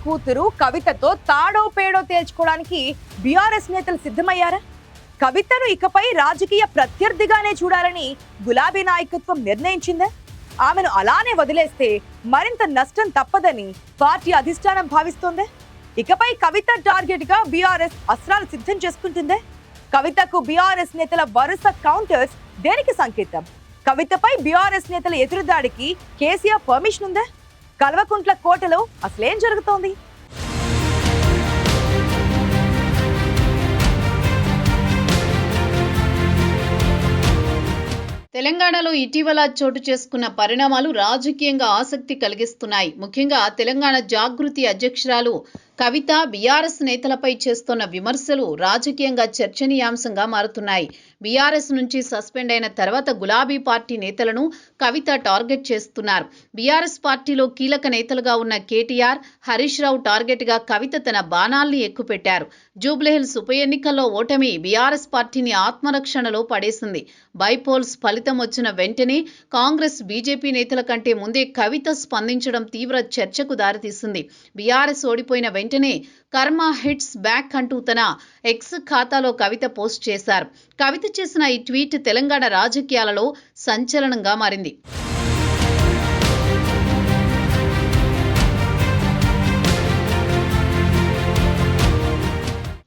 కూతురు కవితతో తాడో పేడో తేల్చుకోవడానికి బీఆర్ఎస్ నేతలు సిద్ధమయ్యారా? కవితను ఇకపై రాజకీయ ప్రత్యర్థిగానే చూడాలని గులాబీ నాయకత్వం నిర్ణయించిందా? ఆమెను అలానే వదిలేస్తే మరింత నష్టం తప్పదని పార్టీ అధిష్టానం భావిస్తోందే. ఇకపై కవిత టార్గెట్ గా బీఆర్ఎస్ అస్త్రాలు సిద్ధం చేసుకుంటుందే. కవితకు బీఆర్ఎస్ నేతల వరుస కౌంటర్స్ దేనికి సంకేతం? కవితపై బీఆర్ఎస్ నేతల ఎదురుదాడికి కేసీఆర్ పర్మిషన్ ఉందా? కల్వకుంట్ల కోటలో అసలేం జరుగుతోంది? తెలంగాణలో ఇటీవల చోటు చేసుకున్న పరిణామాలు రాజకీయంగా ఆసక్తి కలిగిస్తున్నాయి. ముఖ్యంగా తెలంగాణ జాగృతి అధ్యక్షురాలు కవిత బీఆర్ఎస్ నేతలపై చేస్తున్న విమర్శలు రాజకీయంగా చర్చనీయాంశంగా మారుతున్నాయి. బీఆర్ఎస్ నుంచి సస్పెండ్ అయిన తర్వాత గులాబీ పార్టీ నేతలను కవిత టార్గెట్ చేస్తున్నారు. బీఆర్ఎస్ పార్టీలో కీలక నేతలుగా ఉన్న కేటీఆర్, హరీష్ రావు టార్గెట్ గా కవిత తన బాణాల్ని ఎక్కుపెట్టారు. జూబ్లీహిల్స్ ఉప ఎన్నికల్లో ఓటమి బీఆర్ఎస్ పార్టీని ఆత్మరక్షణలో పడేసింది. బైపోల్స్ ఫలితం వచ్చిన వెంటనే కాంగ్రెస్, బీజేపీ నేతల కంటే ముందే కవిత స్పందించడం తీవ్ర చర్చకు దారితీసింది. బీఆర్ఎస్ ఓడిపోయిన వెంటనే కర్మ హిట్స్ బ్యాక్ అంటూ తన ఎక్స్ ఖాతాలో కవిత పోస్ట్ చేశారు. కవిత చేసిన ఈ ట్వీట్ తెలంగాణ రాజకీయాలలో సంచలనంగా మారింది.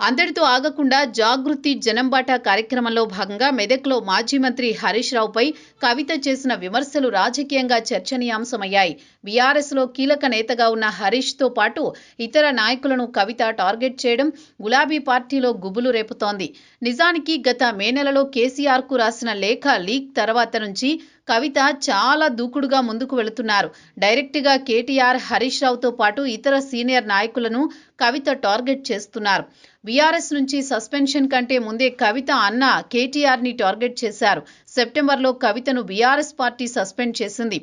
అందరితో ఆగకుండా జాగృతి జనంబాట కార్యక్రమంలో భాగంగా మెదక్లో మాజీ మంత్రి హరీష్ రావుపై కవిత చేసిన విమర్శలు రాజకీయంగా చర్చనీయాంశమయ్యాయి. బీఆర్ఎస్లో కీలక నేతగా ఉన్న హరీష్తో పాటు ఇతర నాయకులను కవిత టార్గెట్ చేయడం గులాబీ పార్టీలో గుబులు రేపుతోంది. నిజానికి గత మే నెలలో కేసీఆర్కు రాసిన లేఖ లీక్ తర్వాత నుంచి కవిత చాలా దూకుడుగా ముందుకు వెళుతున్నారు. డైరెక్ట్గా కేటీఆర్, హరీష్ రావుతో పాటు ఇతర సీనియర్ నాయకులను కవిత టార్గెట్ చేస్తున్నారు. బీఆర్ఎస్ నుంచి సస్పెన్షన్ కంటే ముందే కవిత అన్న కేటీఆర్ని టార్గెట్ చేశారు. సెప్టెంబర్లో కవితను బీఆర్ఎస్ పార్టీ సస్పెండ్ చేసింది.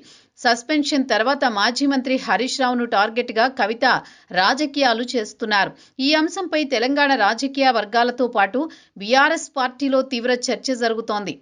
సస్పెన్షన్ తర్వాత మాజీ మంత్రి హరీష్ రావును టార్గెట్గా కవిత రాజకీయాలు చేస్తున్నారు. ఈ అంశంపై తెలంగాణ రాజకీయ వర్గాలతో పాటు బీఆర్ఎస్ పార్టీలో తీవ్ర చర్చ జరుగుతోంది.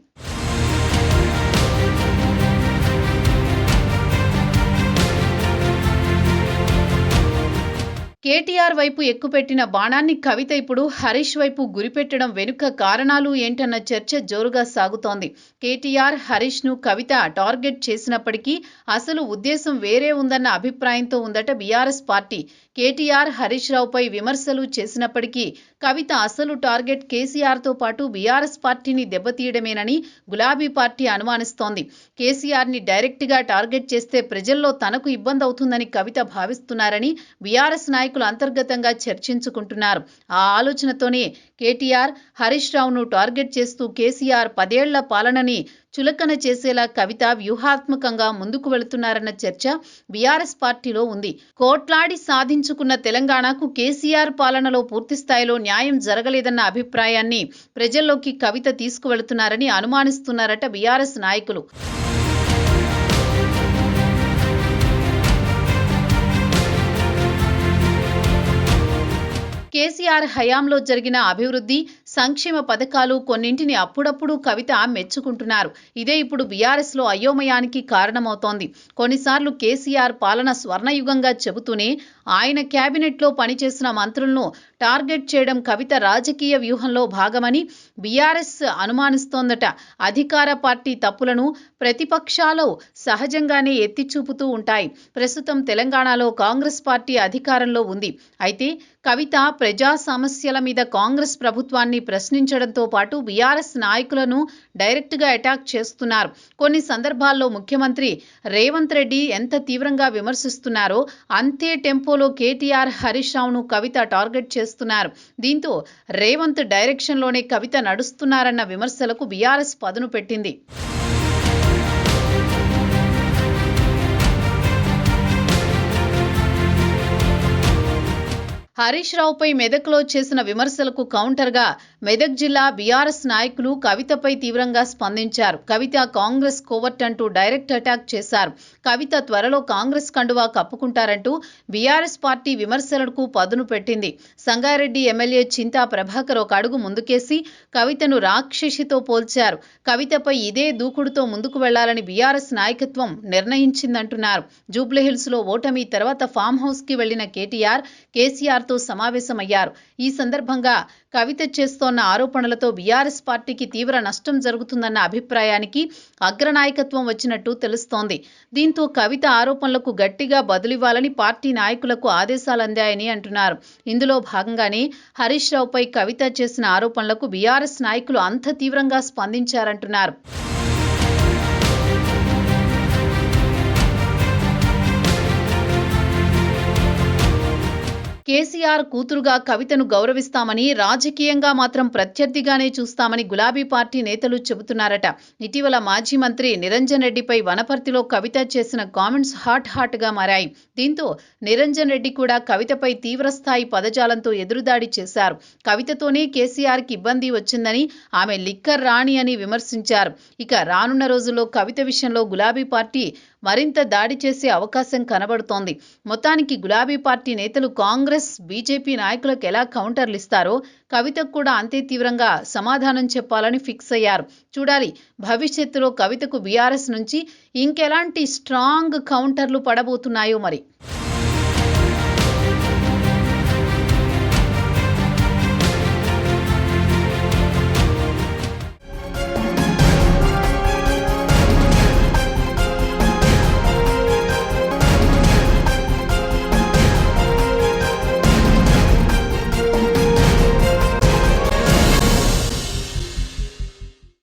కేటీఆర్ వైపు ఎక్కుపెట్టిన బాణాన్ని కవిత ఇప్పుడు హరీష్ వైపు గురిపెట్టడం వెనుక కారణాలు ఏంటన్న చర్చ జోరుగా సాగుతోంది. కేటీఆర్, హరీష్ ను కవిత టార్గెట్ చేసినప్పటికీ అసలు ఉద్దేశం వేరే ఉందన్న అభిప్రాయంతో ఉందట బీఆర్ఎస్ పార్టీ. కేటీఆర్, హరీష్ రావుపై విమర్శలు చేసినప్పటికీ కవిత అసలు టార్గెట్ కేసీఆర్తో పాటు బీఆర్ఎస్ పార్టీని దెబ్బతీయడమేనని గులాబీ పార్టీ అనుమానిస్తోంది. కేసీఆర్ని డైరెక్ట్గా టార్గెట్ చేస్తే ప్రజల్లో తనకు ఇబ్బంది అవుతుందని కవిత భావిస్తున్నారని బీఆర్ఎస్ నాయకులు అంతర్గతంగా చర్చించుకుంటున్నారు. ఆ ఆలోచనతోనే కేటీఆర్, హరీష్ రావును టార్గెట్ చేస్తూ కేసీఆర్ 10 ఏళ్ల పాలనని చులకన చేసేలా కవిత వ్యూహాత్మకంగా ముందుకు వెళుతున్నారన్న చర్చ బీఆర్ఎస్ పార్టీలో ఉంది. కోట్లాడి సాధించుకున్న తెలంగాణకు కేసీఆర్ పాలనలో పూర్తిస్థాయిలో న్యాయం జరగలేదన్న అభిప్రాయాన్ని ప్రజల్లోకి కవిత తీసుకువెళుతున్నారని అనుమానిస్తున్నారట బీఆర్ఎస్ నాయకులు. కేసీఆర్ హయాంలో జరిగిన అభివృద్ధి, సంక్షేమ పథకాలు కొన్నింటిని అప్పుడప్పుడు కవిత మెచ్చుకుంటున్నారు. ఇదే ఇప్పుడు బీఆర్ఎస్లో అయోమయానికి కారణమవుతోంది. కొన్నిసార్లు కేసీఆర్ పాలన స్వర్ణయుగంగా చెబుతూనే ఆయన క్యాబినెట్లో పనిచేసిన మంత్రులను టార్గెట్ చేయడం కవిత రాజకీయ వ్యూహంలో భాగమని బీఆర్ఎస్ అనుమానిస్తోందట. అధికార పార్టీ తప్పులను ప్రతిపక్షాలు సహజంగానే ఎత్తిచూపుతూ ఉంటాయి. ప్రస్తుతం తెలంగాణలో కాంగ్రెస్ పార్టీ అధికారంలో ఉంది. అయితే కవిత ప్రజా సమస్యల మీద కాంగ్రెస్ ప్రభుత్వాన్ని ప్రశ్నించడంతో పాటు బీఆర్ఎస్ నాయకులను డైరెక్ట్గా అటాక్ చేస్తున్నారు. కొన్ని సందర్భాల్లో ముఖ్యమంత్రి రేవంత్ రెడ్డి ఎంత తీవ్రంగా విమర్శిస్తున్నారో అంతే టెంపోలో కేటీఆర్, హరీష్ రావును కవిత టార్గెట్ చేస్తున్నారు. దీంతో రేవంత్ డైరెక్షన్లోనే కవిత నడుస్తున్నారన్న విమర్శలకు బీఆర్ఎస్ పదును పెట్టింది. హరీష్ రావుపై మెదక్లో చేసిన విమర్శలకు కౌంటర్గా మెదక్ జిల్లా బీఆర్ఎస్ నాయకులు కవితపై తీవ్రంగా స్పందించారు. కవిత కాంగ్రెస్ కోవర్ట్ అంటూ డైరెక్ట్ అటాక్ చేశారు. కవిత త్వరలో కాంగ్రెస్ కండువా కప్పుకుంటారంటూ బీఆర్ఎస్ పార్టీ విమర్శలకు పదును పెట్టింది. సంగారెడ్డి ఎమ్మెల్యే చింతా ప్రభాకర్ ఒక అడుగు ముందుకేసి కవితను రాక్షసితో పోల్చారు. కవితపై ఇదే దూకుడుతో ముందుకు వెళ్లాలని బీఆర్ఎస్ నాయకత్వం నిర్ణయించిందంటున్నారు. జూబ్లీహిల్స్ లో ఓటమి తర్వాత ఫామ్ హౌస్ కి వెళ్లిన కేసీఆర్ తో సమావేశమయ్యారు. ఈ సందర్భంగా కవిత చేస్తోన్న ఆరోపణలతో బీఆర్ఎస్ పార్టీకి తీవ్ర నష్టం జరుగుతుందన్న అభిప్రాయానికి అగ్రనాయకత్వం వచ్చినట్టు తెలుస్తోంది. దీంతో కవిత ఆరోపణలకు గట్టిగా బదులివ్వాలని పార్టీ నాయకులకు ఆదేశాలందాయని అంటున్నారు. ఇందులో భాగంగానే హరీష్ రావుపై కవిత చేసిన ఆరోపణలకు బీఆర్ఎస్ నాయకులు అంత తీవ్రంగా స్పందించారంటున్నారు. కేసీఆర్ కూతురుగా కవితను గౌరవిస్తామని, రాజకీయంగా మాత్రం ప్రత్యర్థిగానే చూస్తామని గులాబీ పార్టీ నేతలు చెబుతున్నారట. ఇటీవల మాజీ మంత్రి నిరంజన్ రెడ్డిపై వనపర్తిలో కవిత చేసిన కామెంట్స్ హాట్ గా మారాయి. దీంతో నిరంజన్ రెడ్డి కూడా కవితపై తీవ్రస్థాయి పదజాలంతో ఎదురుదాడి చేశారు. కవితతోనే కేసీఆర్కి ఇబ్బంది వచ్చిందని, ఆమె లిక్కర్ రాణి అని విమర్శించారు. ఇక రానున్న రోజుల్లో కవిత విషయంలో గులాబీ పార్టీ మరింత దాడి చేసే అవకాశం కనబడుతోంది. మొత్తానికి గులాబీ పార్టీ నేతలు కాంగ్రెస్, బీజేపీ నాయకులకు ఎలా కౌంటర్లు ఇస్తారో కవితకు కూడా అంతే తీవ్రంగా సమాధానం చెప్పాలని ఫిక్స్ అయ్యారు. చూడాలి భవిష్యత్తులో కవితకు బీఆర్ఎస్ నుంచి ఇంకెలాంటి స్ట్రాంగ్ కౌంటర్లు పడబోతున్నాయో మరి.